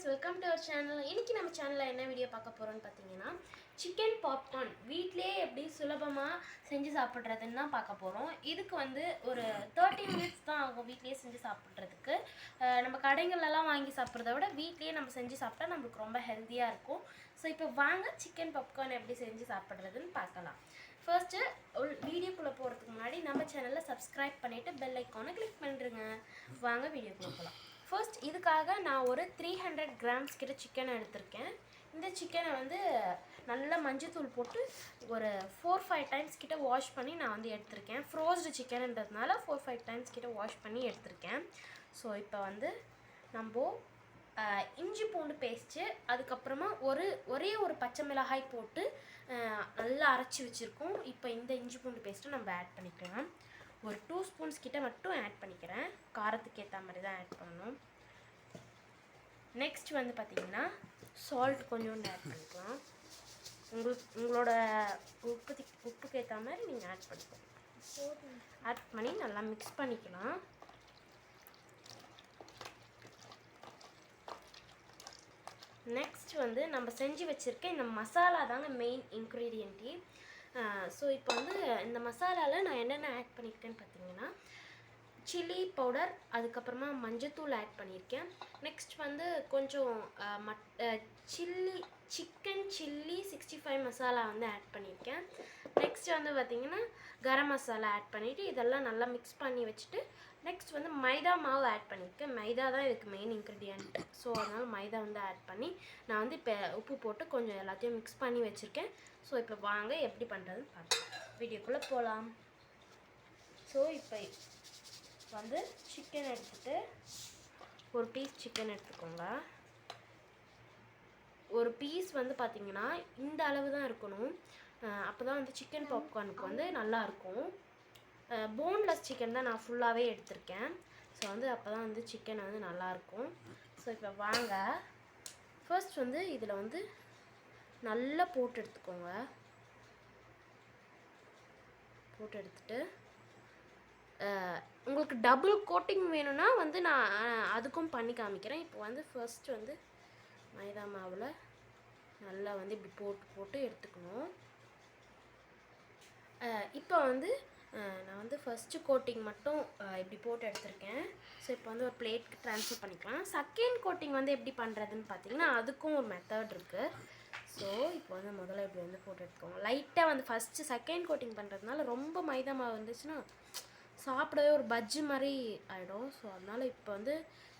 friends, welcome to our channel. இன்னைக்கு நம்ம சேனல்ல என்ன வீடியோ பார்க்க போறோம்னு பாத்தீங்கன்னா chicken popcorn வீட்லயே எப்படி சுலபமா செஞ்சு சாப்பிடுறதுன்னு தான் பார்க்க போறோம். இதுக்கு வந்து ஒரு 30 minutes தான் ஆகும் வீட்லயே செஞ்சு சாப்பிடுறதுக்கு. நம்ம கடைகள்ல எல்லாம் வாங்கி சாப்பிடுறத விட வீட்லயே நம்ம செஞ்சு சாப்பிட்டா நமக்கு ரொம்ப ஹெல்தியா இருக்கும். சோ இப்போ வாங்க chicken popcorn எப்படி செஞ்சு சாப்பிடுறதுன்னு பார்க்கலாம். First வீடியோக்குள்ள போறதுக்கு முன்னாடி நம்ம சேனலை subscribe பண்ணிட்டு bell icon-ஐ click பண்ணிடுங்க. வாங்க வீடியோக்குள்ள போலாம். First இதுக்காக நான் ஒரு 300 grams கிட்ட சிக்கன் எடுத்துர்க்கேன். இந்த சிக்கனை வந்து நல்லா மஞ்சள் தூள் போட்டு ஒரு 4-5 டைம்ஸ் கிட்ட வாஷ் பண்ணி நான் வந்து எடுத்துர்க்கேன். ஃப்ரோஸ்டு சிக்கன்ன்றதுனால 4-5 டைம்ஸ் கிட்ட வாஷ் பண்ணி எடுத்துர்க்கேன். ஸோ இப்போ வந்து நம்ம இஞ்சி பூண்டு பேஸ்ட்டு, அதுக்கப்புறமா ஒரே ஒரு பச்சை மிளகாய் போட்டு நல்லா அரைச்சி வச்சுருக்கோம். இப்போ இந்த இஞ்சி பூண்டு பேஸ்ட்டு நம்ம ஆட் பண்ணிக்கலாம். ஒரு 2 ஸ்பூன்ஸ் கிட்ட மட்டும் ஆட் பண்ணிக்கிறேன். காரத்துக்கு ஏற்ற மாதிரி தான் ஆட் பண்ணணும். நெக்ஸ்ட் வந்து பார்த்தீங்கன்னா சால்ட் கொஞ்சோண்டு ஆட் பண்ணிக்கலாம். உங்களோட உப்புக்கு ஏற்ற மாதிரி நீங்கள் ஆட் பண்ணிக்கலாம். ஆட் பண்ணி நல்லா மிக்ஸ் பண்ணிக்கலாம். நெக்ஸ்ட் வந்து நம்ம செஞ்சு வச்சுருக்க இந்த மசாலா தாங்க மெயின் இன்க்ரீடியண்ட்டு. ஸோ இப்போ வந்து இந்த மசாலாவில் நான் என்னென்ன ஆட் பண்ணியிருக்கேன்னு பார்த்தீங்கன்னா சில்லி பவுடர், அதுக்கப்புறமா மஞ்சத்தூள் ஆட் பண்ணியிருக்கேன். நெக்ஸ்ட் வந்து கொஞ்சம் சிக்கன் சில்லி 65 மசாலா வந்து ஆட் பண்ணியிருக்கேன். நெக்ஸ்ட் வந்து பார்த்திங்கன்னா கரம் மசாலா ஆட் பண்ணிவிட்டு இதெல்லாம் நல்லா மிக்ஸ் பண்ணி வச்சுட்டு நெக்ஸ்ட் வந்து மைதா மாவு ஆட் பண்ணியிருக்கேன். மைதா தான் இதுக்கு மெயின் இன்க்ரீடியன்ட். ஸோ அதனால் மைதா வந்து ஆட் பண்ணி நான் வந்து இப்போ உப்பு போட்டு கொஞ்சம் எல்லாத்தையும் மிக்ஸ் பண்ணி வச்சுருக்கேன். ஸோ இப்போ வாங்க எப்படி பண்ணுறதுன்னு பார்க்கலாம். வீடியோக்குள்ளே போகலாம். ஸோ இப்போ வந்து சிக்கன் எடுத்துகிட்டு ஒரு பீஸ் சிக்கன் எடுத்துக்கோங்க. ஒரு பீஸ் வந்து பார்த்திங்கன்னா இந்த அளவு தான் இருக்கணும். அப்போ தான் வந்து சிக்கன் பாப்கார்னுக்கு வந்து நல்லாயிருக்கும். போன்லெஸ் சிக்கன் தான் நான் ஃபுல்லாகவே எடுத்திருக்கேன். ஸோ வந்து அப்போ தான் வந்து சிக்கன் வந்து நல்லாயிருக்கும். ஸோ இப்போ வாங்க ஃபர்ஸ்ட் வந்து இதில் வந்து நல்லா போட்டு எடுத்துக்கோங்க. போட்டு எடுத்துட்டு உங்களுக்கு டபுள் கோட்டிங் வேணும்னா வந்து நான் அதுக்கும் பண்ணி காமிக்கிறேன். இப்போ வந்து ஃபர்ஸ்ட் வந்து மைதா மாவில் நல்லா வந்து இப்படி போட்டு எடுத்துக்கணும். இப்போ வந்து நான் வந்து ஃபஸ்ட்டு கோட்டிங் மட்டும் இப்படி போட்டு எடுத்திருக்கேன். ஸோ இப்போ வந்து ஒரு பிளேட்க்கு ட்ரான்ஸ்ஃபர் பண்ணிக்கலாம். செகண்ட் கோட்டிங் வந்து எப்படி பண்ணுறதுன்னு பார்த்தீங்கன்னா அதுக்கும் ஒரு மெத்தட் இருக்குது. ஸோ இப்போ வந்து முதல்ல இப்படி வந்து போட்டு எடுத்துக்கோங்க. லைட்டாக வந்து ஃபஸ்ட்டு செகண்ட் கோட்டிங் பண்ணுறதுனால ரொம்ப மைதா மாவு வந்துச்சுன்னா சாப்பிடவே ஒரு பஜ்ஜு மாதிரி ஆகிடும். ஸோ அதனால் இப்போ வந்து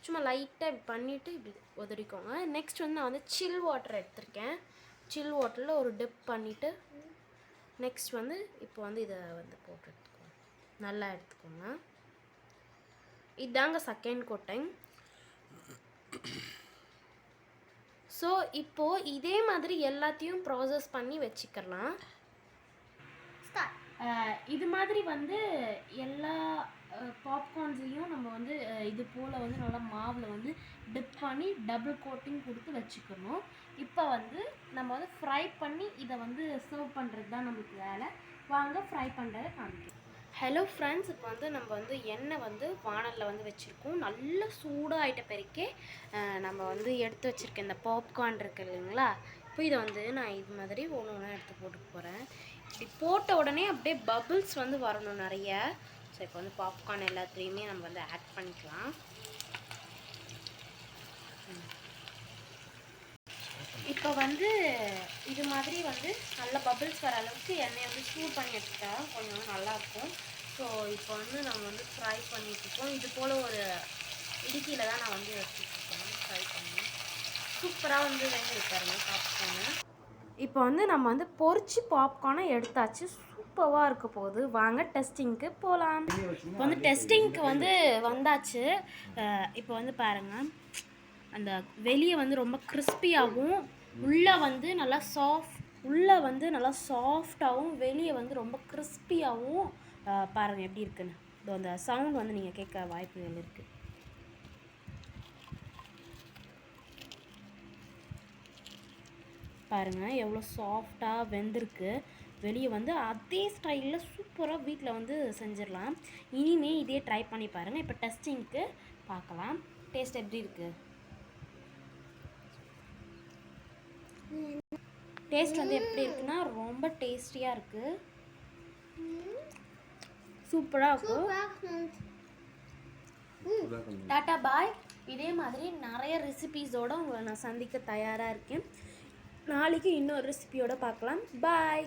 சும்மா லைட்டாக இப்படி பண்ணிவிட்டு இப்படி உதறிக்கோங்க. நெக்ஸ்ட் வந்து நான் வந்து சில் வாட்டர் எடுத்திருக்கேன். சில் வாட்டரில் ஒரு டிப் பண்ணிவிட்டு நெக்ஸ்ட் வந்து இப்போ வந்து இதை வந்து போட்டு எடுத்துக்கோங்க. நல்லா எடுத்துக்கோங்க. இதாங்க செகண்ட் கோட்டிங். ஸோ இப்போது இதே மாதிரி எல்லாத்தையும் ப்ராசஸ் பண்ணி வச்சுக்கலாம். இது மாதிரி வந்து எல்லா பாப்கார்ன்ஸையும் நம்ம வந்து இது போல் வந்து நல்லா மாவில் வந்து டிப் பண்ணி டபுள் கோட்டிங் கொடுத்து வச்சுக்கணும். இப்போ வந்து நம்ம வந்து ஃப்ரை பண்ணி இதை வந்து சர்வ் பண்ணுறது தான் நம்மளுக்கு வேலை. வாங்க ஃப்ரை பண்ணுறதை காமிக்கிறோம். ஹலோ ஃப்ரெண்ட்ஸ், இப்போ வந்து நம்ம வந்து எண்ணெய் வந்து வானலில் வந்து வச்சுருக்கோம். நல்லா சூடாகிட்ட பிறக்கே நம்ம வந்து எடுத்து வச்சுருக்க இந்த பாப்கார்ன் இருக்குது இல்லைங்களா, இப்போ இதை வந்து நான் இது மாதிரி ஒன்று ஒன்றா எடுத்து போட்டுக்க போகிறேன். இப்படி போட்ட உடனே அப்படியே பபிள்ஸ் வந்து வரணும் நிறைய. ஸோ இப்போ வந்து பாப்கார்ன் எல்லாத்துலேயுமே நம்ம வந்து ஆட் பண்ணிக்கலாம். இப்போ வந்து இது மாதிரி வந்து நல்ல பபிள்ஸ் வர அளவுக்கு எண்ணெயை வந்து சூடு பண்ணி எடுத்துட்டா கொஞ்சம் நல்லாயிருக்கும். ஸோ இப்போ வந்து நம்ம வந்து ஃப்ரை பண்ணிட்டுருக்கோம். இது போல் ஒரு இடுக்கியில் தான் நான் வந்து எடுத்துகிட்ருக்கேன். ஃப்ரை பண்ணி சூப்பராக வந்து வெங்கிருக்காருங்க பாப்கார்னு. இப்போ வந்து நம்ம வந்து பொரிச்சு பாப்கார்னை எடுத்தாச்சு. சூப்பராக இருக்க போகுது. வாங்க டெஸ்டிங்க்கு போகலாம். இப்போ வந்து டெஸ்டிங்க்கு வந்து வந்தாச்சு. இப்போ வந்து பாருங்கள், அந்த வெளியே வந்து ரொம்ப கிறிஸ்பியாகவும் உள்ளே வந்து நல்லா சாஃப்டாகவும் வெளியே வந்து ரொம்ப கிறிஸ்பியாகவும் பாருங்கள் எப்படி இருக்குன்னு. இதோ அந்த சவுண்ட் வந்து நீங்கள் கேட்க வாய்ப்புகள் இருக்குது. பாருங்கள் எவ்வளோ சாஃப்டாக வெந்திருக்கு. வெளியே வந்து அதே ஸ்டைலில் சூப்பராக வீட்டில் வந்து செஞ்சிடலாம். இனிமேல் இதே ட்ரை பண்ணி பாருங்கள். இப்போ டெஸ்டிங்க்கு பார்க்கலாம் டேஸ்ட் எப்படி இருக்குது. டேஸ்ட் வந்து எப்படி இருக்குன்னா ரொம்ப டேஸ்டியாக இருக்குது, சூப்பராக இருக்கும். டாட்டா பாய். இதே மாதிரி நிறைய ரெசிபீஸோடு உங்களை நான் சந்திக்க தயாராக இருக்கேன். நாளைக்கு இன்னொரு ரெசிபியோடு பார்க்கலாம். பாய்.